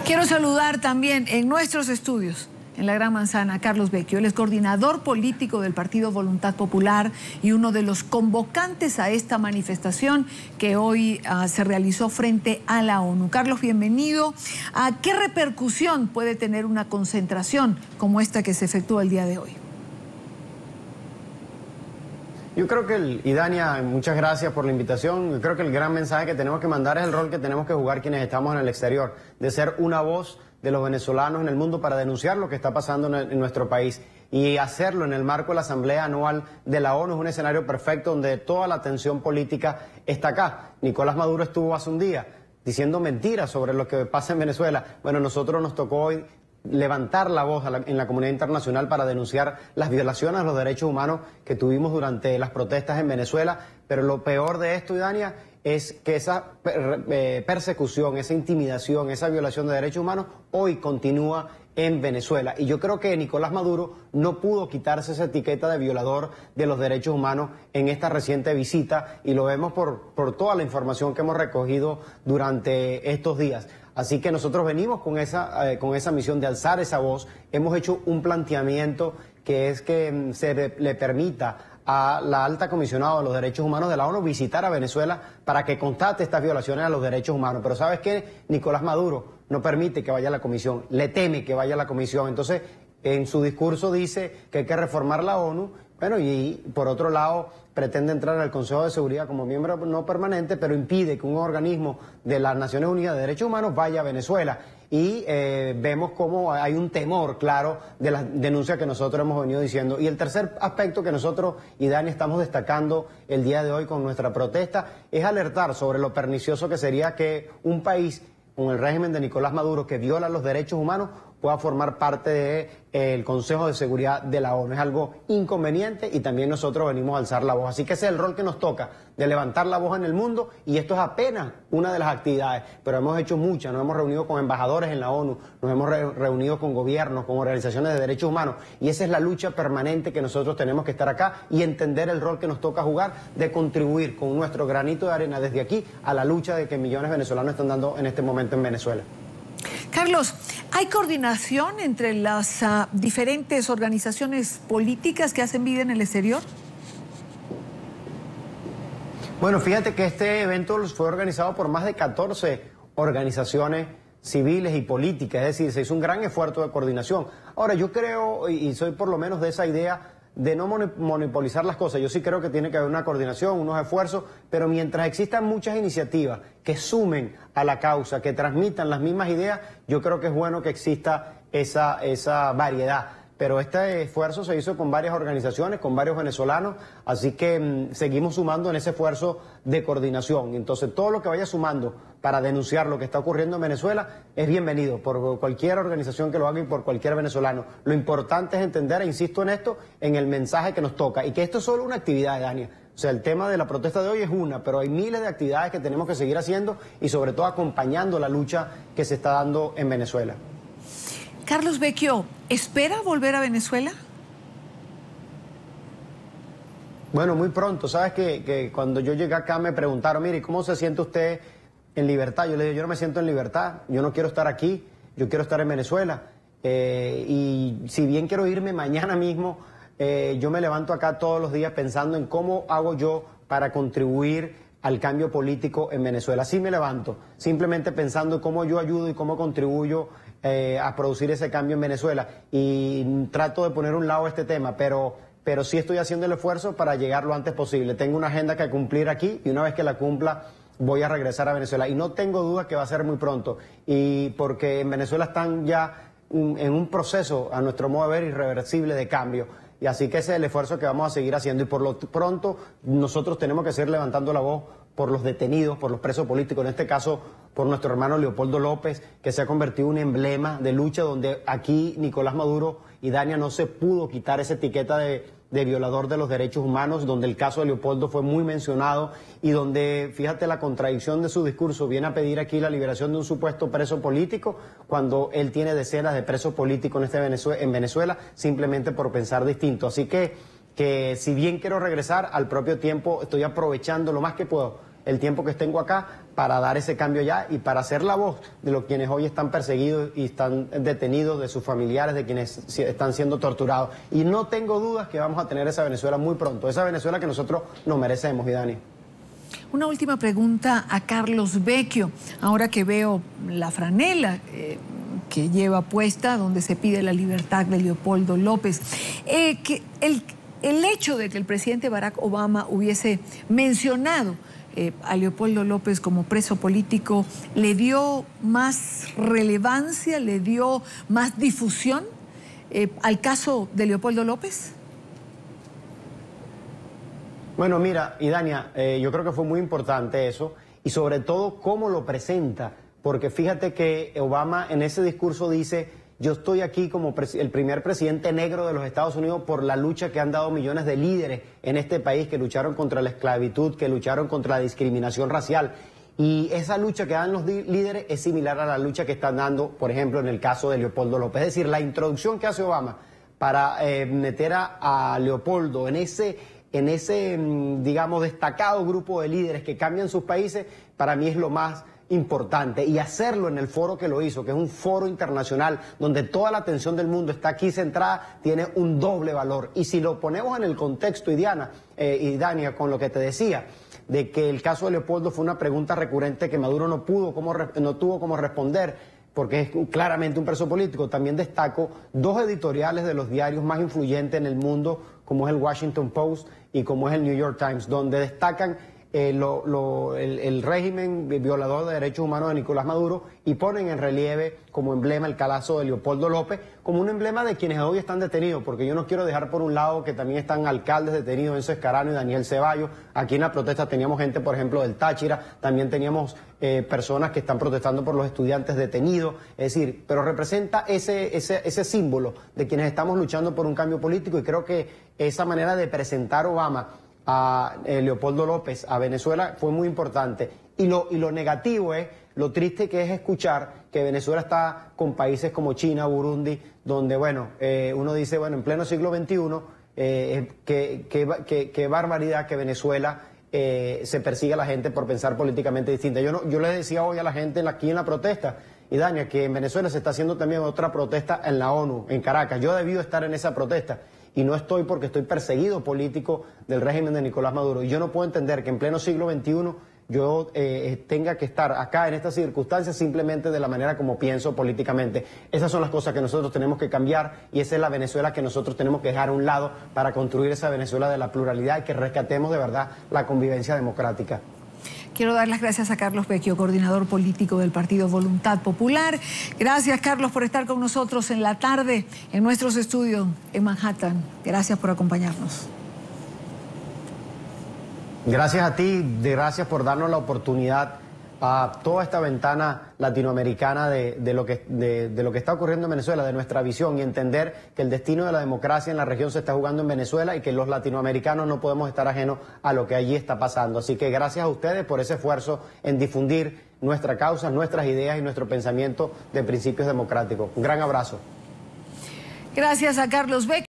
Quiero saludar también en nuestros estudios, en la Gran Manzana, a Carlos Vecchio. Él es coordinador político del Partido Voluntad Popular y uno de los convocantes a esta manifestación que hoy se realizó frente a la ONU. Carlos, bienvenido. ¿Qué repercusión puede tener una concentración como esta que se efectúa el día de hoy? Yo creo que, y Dania, muchas gracias por la invitación. Yo creo que el gran mensaje que tenemos que mandar es el rol que tenemos que jugar quienes estamos en el exterior, de ser una voz de los venezolanos en el mundo para denunciar lo que está pasando en nuestro país y hacerlo en el marco de la Asamblea Anual de la ONU. Es un escenario perfecto donde toda la tensión política está acá. Nicolás Maduro estuvo hace un día diciendo mentiras sobre lo que pasa en Venezuela. Bueno, nosotros nos tocó hoy levantar la voz en la comunidad internacional para denunciar las violaciones a los derechos humanos que tuvimos durante las protestas en Venezuela, pero lo peor de esto, Dania, es que esa persecución, esa intimidación, esa violación de derechos humanos hoy continúa en Venezuela. Y yo creo que Nicolás Maduro no pudo quitarse esa etiqueta de violador de los derechos humanos en esta reciente visita, y lo vemos por toda la información que hemos recogido durante estos días. Así que nosotros venimos con esa misión de alzar esa voz. Hemos hecho un planteamiento que es que se le permita a la alta comisionada de los derechos humanos de la ONU visitar a Venezuela para que constate estas violaciones a los derechos humanos. Pero ¿sabes qué? Nicolás Maduro no permite que vaya a la comisión, le teme que vaya a la comisión. Entonces, en su discurso dice que hay que reformar la ONU. Bueno, y por otro lado, pretende entrar al Consejo de Seguridad como miembro no permanente, pero impide que un organismo de las Naciones Unidas de Derechos Humanos vaya a Venezuela. Y vemos cómo hay un temor claro de las denuncias que nosotros hemos venido diciendo. Y el tercer aspecto que nosotros y Dani estamos destacando el día de hoy con nuestra protesta es alertar sobre lo pernicioso que sería que un país con el régimen de Nicolás Maduro que viola los derechos humanos pueda formar parte del Consejo de Seguridad de la ONU. Es algo inconveniente y también nosotros venimos a alzar la voz. Así que ese es el rol que nos toca, de levantar la voz en el mundo, y esto es apenas una de las actividades, pero hemos hecho muchas. Nos hemos reunido con embajadores en la ONU, nos hemos reunido con gobiernos, con organizaciones de derechos humanos, y esa es la lucha permanente que nosotros tenemos que estar acá y entender el rol que nos toca jugar de contribuir con nuestro granito de arena desde aquí a la lucha de que millones de venezolanos están dando en este momento en Venezuela. Carlos, ¿hay coordinación entre las diferentes organizaciones políticas que hacen vida en el exterior? Bueno, fíjate que este evento fue organizado por más de 14 organizaciones civiles y políticas, es decir, se hizo un gran esfuerzo de coordinación. Ahora, yo creo, y soy por lo menos de esa idea, de no monopolizar las cosas. Yo sí creo que tiene que haber una coordinación, unos esfuerzos, pero mientras existan muchas iniciativas que sumen a la causa, que transmitan las mismas ideas, yo creo que es bueno que exista esa variedad. Pero este esfuerzo se hizo con varias organizaciones, con varios venezolanos, así que seguimos sumando en ese esfuerzo de coordinación. Entonces, todo lo que vaya sumando para denunciar lo que está ocurriendo en Venezuela es bienvenido por cualquier organización que lo haga y por cualquier venezolano. Lo importante es entender, e insisto en esto, en el mensaje que nos toca, y que esto es solo una actividad, Dania. O sea, el tema de la protesta de hoy es una, pero hay miles de actividades que tenemos que seguir haciendo y sobre todo acompañando la lucha que se está dando en Venezuela. Carlos Vecchio, ¿espera volver a Venezuela? Bueno, muy pronto. Sabes que cuando yo llegué acá me preguntaron, mire, ¿cómo se siente usted en libertad? Yo le dije, yo no me siento en libertad, yo no quiero estar aquí, yo quiero estar en Venezuela. Y si bien quiero irme mañana mismo, yo me levanto acá todos los días pensando en cómo hago yo para contribuir al cambio político en Venezuela. Así me levanto, simplemente pensando en cómo yo ayudo y cómo contribuyo a producir ese cambio en Venezuela. Y trato de poner a un lado este tema, pero sí estoy haciendo el esfuerzo para llegar lo antes posible. Tengo una agenda que cumplir aquí y una vez que la cumpla voy a regresar a Venezuela. Y no tengo duda que va a ser muy pronto, y porque en Venezuela están ya en un proceso, a nuestro modo de ver, irreversible de cambio. Y así que ese es el esfuerzo que vamos a seguir haciendo. Y por lo pronto nosotros tenemos que seguir levantando la voz por los detenidos, por los presos políticos, en este caso por nuestro hermano Leopoldo López, que se ha convertido en un emblema de lucha, donde aquí Nicolás Maduro y Dania no se pudo quitar esa etiqueta de violador de los derechos humanos, donde el caso de Leopoldo fue muy mencionado y donde, fíjate la contradicción de su discurso, viene a pedir aquí la liberación de un supuesto preso político cuando él tiene decenas de presos políticos en Venezuela simplemente por pensar distinto. Así que si bien quiero regresar, al propio tiempo estoy aprovechando lo más que puedo el tiempo que tengo acá para dar ese cambio ya y para ser la voz de los quienes hoy están perseguidos y están detenidos, de sus familiares, de quienes están siendo torturados. Y no tengo dudas que vamos a tener esa Venezuela muy pronto, esa Venezuela que nosotros nos merecemos, Idani. Una última pregunta a Carlos Vecchio, ahora que veo la franela que lleva puesta, donde se pide la libertad de Leopoldo López. Que el hecho de que el presidente Barack Obama hubiese mencionado a Leopoldo López como preso político, ¿le dio más relevancia, le dio más difusión al caso de Leopoldo López? Bueno, mira, Idania, yo creo que fue muy importante eso y sobre todo cómo lo presenta, porque fíjate que Obama en ese discurso dice: yo estoy aquí como el primer presidente negro de los Estados Unidos por la lucha que han dado millones de líderes en este país, que lucharon contra la esclavitud, que lucharon contra la discriminación racial. Y esa lucha que dan los líderes es similar a la lucha que están dando, por ejemplo, en el caso de Leopoldo López. Es decir, la introducción que hace Obama para meter a Leopoldo en ese, digamos, destacado grupo de líderes que cambian sus países, para mí es lo más importante. Y hacerlo en el foro que lo hizo, que es un foro internacional donde toda la atención del mundo está aquí centrada, tiene un doble valor. Y si lo ponemos en el contexto, Idania, con lo que te decía, de que el caso de Leopoldo fue una pregunta recurrente que Maduro no tuvo cómo responder, porque es claramente un preso político. También destaco dos editoriales de los diarios más influyentes en el mundo, como es el Washington Post y como es el New York Times, donde destacan el régimen violador de derechos humanos de Nicolás Maduro y ponen en relieve como emblema el caso de Leopoldo López, como un emblema de quienes hoy están detenidos, porque yo no quiero dejar por un lado que también están alcaldes detenidos, Enzo Escarano y Daniel Ceballos. Aquí en la protesta teníamos gente, por ejemplo, del Táchira, también teníamos personas que están protestando por los estudiantes detenidos, es decir, pero representa ese símbolo de quienes estamos luchando por un cambio político, y creo que esa manera de presentar Obama a Leopoldo López a Venezuela fue muy importante. Y lo negativo es, lo triste que es escuchar que Venezuela está con países como China, Burundi, donde, bueno, uno dice, bueno, en pleno siglo XXI, qué barbaridad que Venezuela se persiga a la gente por pensar políticamente distinta. Yo les decía hoy a la gente aquí en la protesta, Idania, que en Venezuela se está haciendo también otra protesta en la ONU, en Caracas. Yo debí estar en esa protesta y no estoy, porque estoy perseguido político del régimen de Nicolás Maduro. Y yo no puedo entender que en pleno siglo XXI yo tenga que estar acá en estas circunstancias simplemente de la manera como pienso políticamente. Esas son las cosas que nosotros tenemos que cambiar, y esa es la Venezuela que nosotros tenemos que dejar a un lado para construir esa Venezuela de la pluralidad y que rescatemos de verdad la convivencia democrática. Quiero dar las gracias a Carlos Vecchio, coordinador político del Partido Voluntad Popular. Gracias, Carlos, por estar con nosotros en la tarde en nuestros estudios en Manhattan. Gracias por acompañarnos. Gracias a ti, gracias por darnos la oportunidad a toda esta ventana latinoamericana de lo que está ocurriendo en Venezuela, de nuestra visión, y entender que el destino de la democracia en la región se está jugando en Venezuela y que los latinoamericanos no podemos estar ajenos a lo que allí está pasando. Así que gracias a ustedes por ese esfuerzo en difundir nuestra causa, nuestras ideas y nuestro pensamiento de principios democráticos. Un gran abrazo. Gracias a Carlos Vecchio.